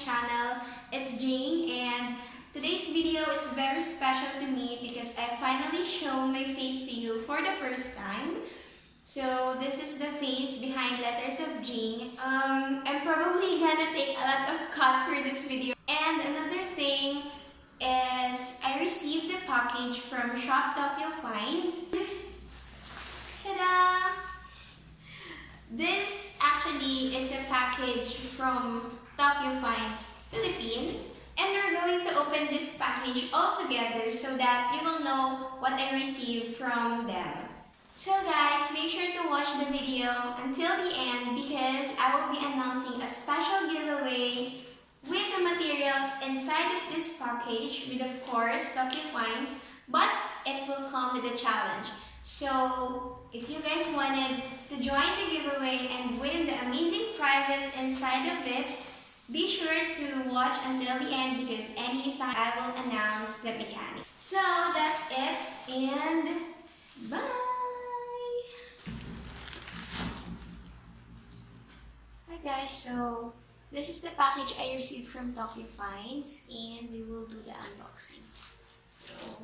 channel. It's Jane, and today's video is very special to me because I finally show my face to you for the first time. So this is the face behind Letters of Jane. I'm probably gonna take a lot of cut for this video. And another thing is I received a package from Shop Tokyo Finds. Ta-da! This actually is a package from Tokyo Finds Philippines, and we're going to open this package all together so that you will know what I received from them. So guys, make sure to watch the video until the end because I will be announcing a special giveaway with the materials inside of this package with, of course, Tokyo Finds, but it will come with a challenge. So if you guys wanted to join the giveaway and win the amazing prizes inside of it, be sure to watch until the end because anytime I will announce the mechanics. So that's it, and bye! Hi guys, so this is the package I received from Tokyo Finds, and we will do the unboxing. So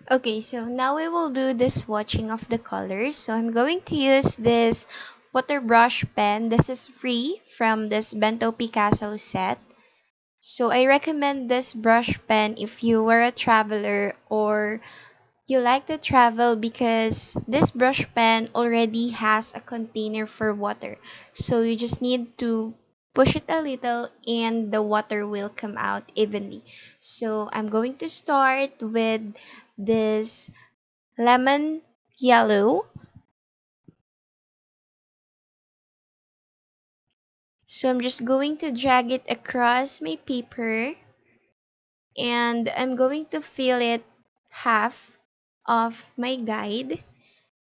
Okay, so now we will do the swatching of the colors. So I'm going to use this water brush pen. This is free from this Bento Picasso set. So I recommend this brush pen if you were a traveler or you like to travel, because this brush pen already has a container for water. So you just need to push it a little and the water will come out evenly. So I'm going to start with this lemon yellow. So I'm just going to drag it across my paper and I'm going to fill it half of my guide,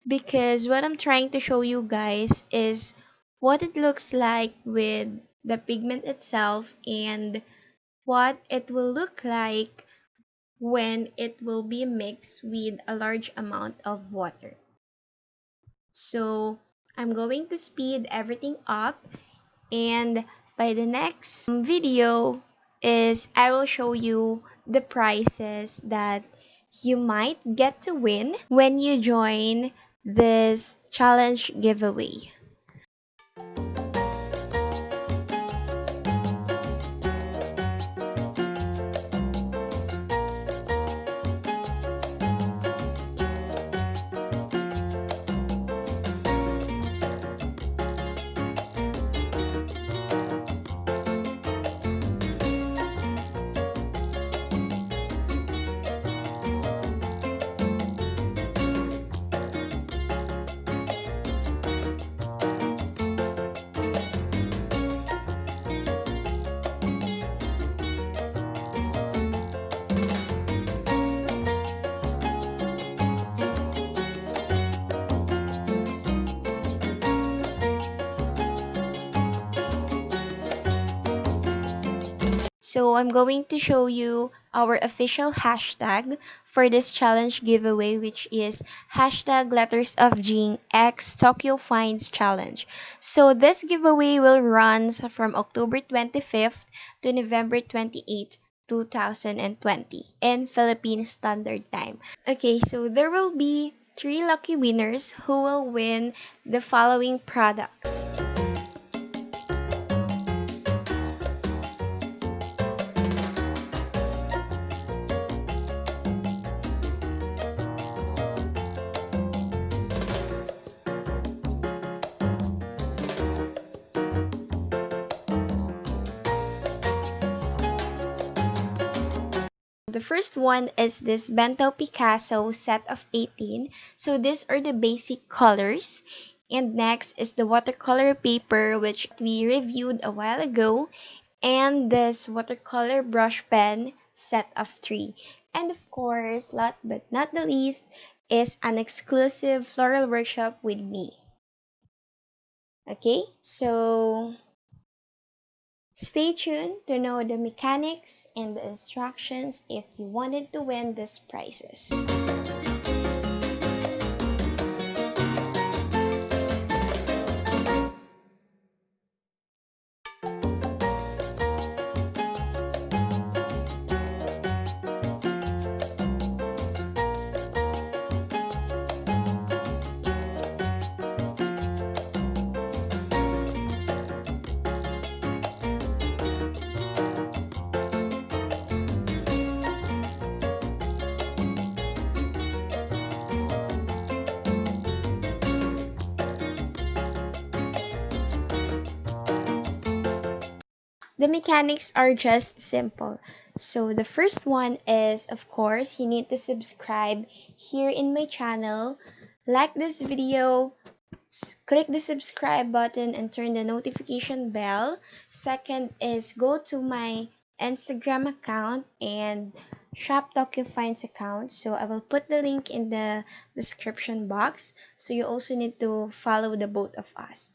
because what I'm trying to show you guys is what it looks like with the pigment itself and what it will look like when it will be mixed with a large amount of water. So I'm going to speed everything up, and by the next video is I will show you the prizes that you might get to win when you join this challenge giveaway. So I'm going to show you our official hashtag for this challenge giveaway, which is hashtag letters of Jing X Tokyo Finds Challenge. So this giveaway will run from October 25th to November 28th, 2020 in Philippine Standard Time. Okay, so there will be 3 lucky winners who will win the following products. The first one is this Bento Picasso set of 18. So these are the basic colors. And next is the watercolor paper, which we reviewed a while ago. And this watercolor brush pen set of 3. And of course, last but not the least, is an exclusive floral workshop with me. Okay, so stay tuned to know the mechanics and the instructions if you wanted to win these prizes. The mechanics are just simple. So the first one is, of course, you need to subscribe here in my channel, like this video, click the subscribe button and turn the notification bell. Second is go to my Instagram account and Shop Tokyo Finds account. So I will put the link in the description box. So you also need to follow the both of us.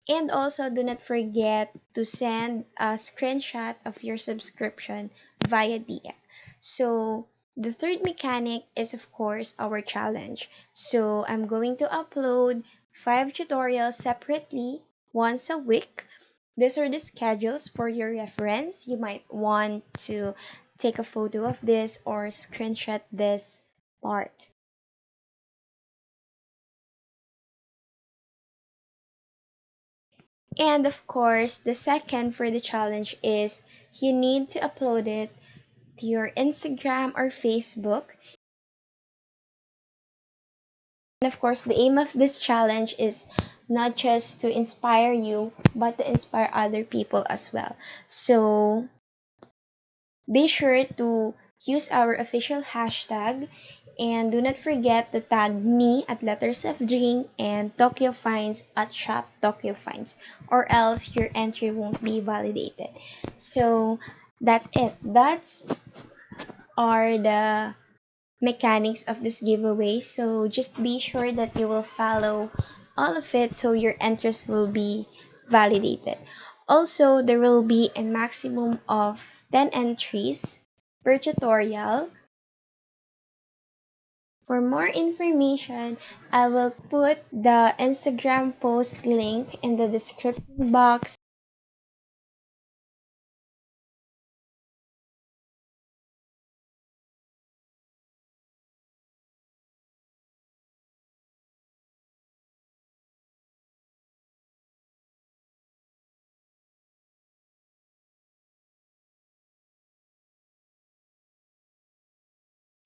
And also, do not forget to send a screenshot of your subscription via DM. So, the third mechanic is, of course, our challenge. So, I'm going to upload 5 tutorials separately once a week. These are the schedules for your reference. You might want to take a photo of this or screenshot this part. And of course, the second for the challenge is you need to upload it to your Instagram or Facebook. And of course, the aim of this challenge is not just to inspire you, but to inspire other people as well. So be sure to use our official hashtag and do not forget to tag me at Letters of Jing and Tokyo Finds at Shop Tokyo Finds, or else your entry won't be validated. So that's it. That's are the mechanics of this giveaway. So just be sure that you will follow all of it so your entries will be validated. Also, there will be a maximum of 10 entries per tutorial. For more information, I will put the Instagram post link in the description box.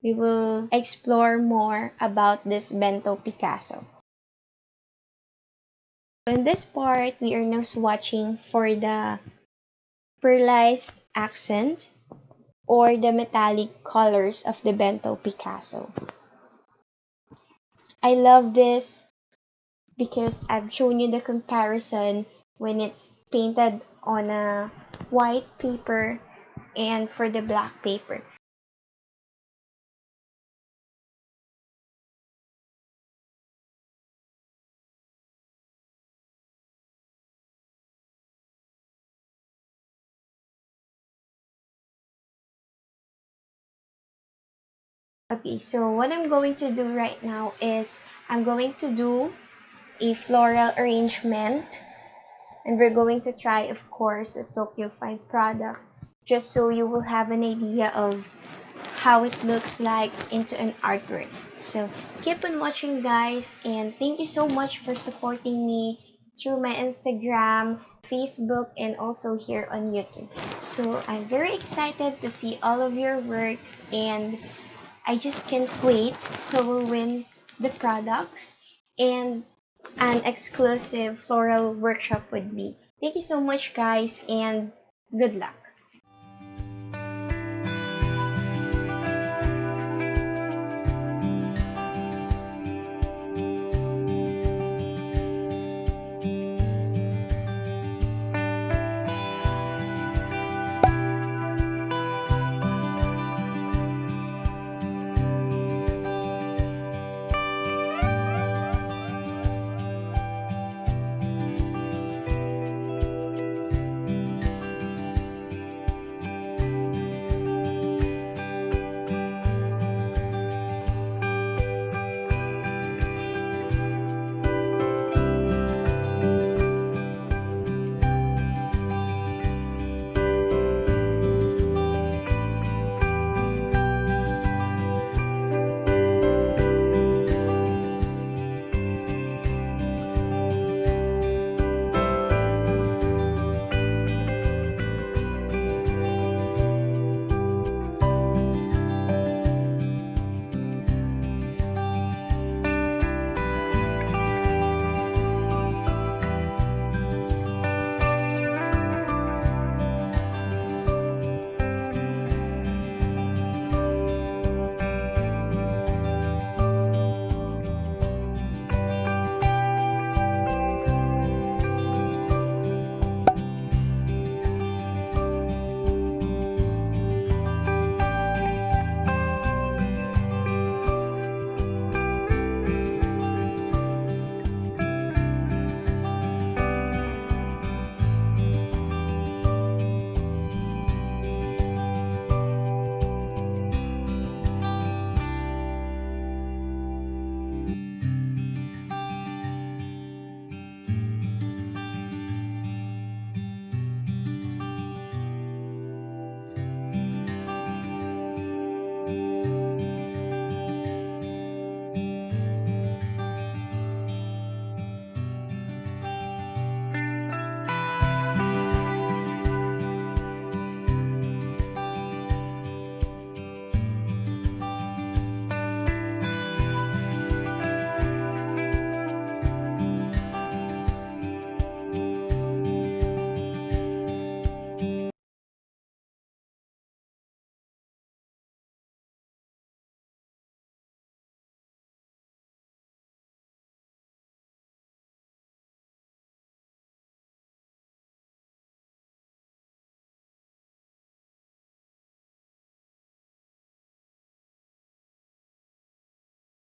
We will explore more about this Bento Picasso. In this part, we are now swatching for the pearlized accent or the metallic colors of the Bento Picasso. I love this because I've shown you the comparison when it's painted on a white paper and for the black paper. Okay, so what I'm going to do right now is I'm going to do a floral arrangement, and we're going to try, of course, the Tokyo 5 products just so you will have an idea of how it looks like into an artwork. So keep on watching, guys, and thank you so much for supporting me through my Instagram, Facebook, and also here on YouTube. So I'm very excited to see all of your works, and I just can't wait who will win the products and an exclusive floral workshop with me. Thank you so much, guys, and good luck.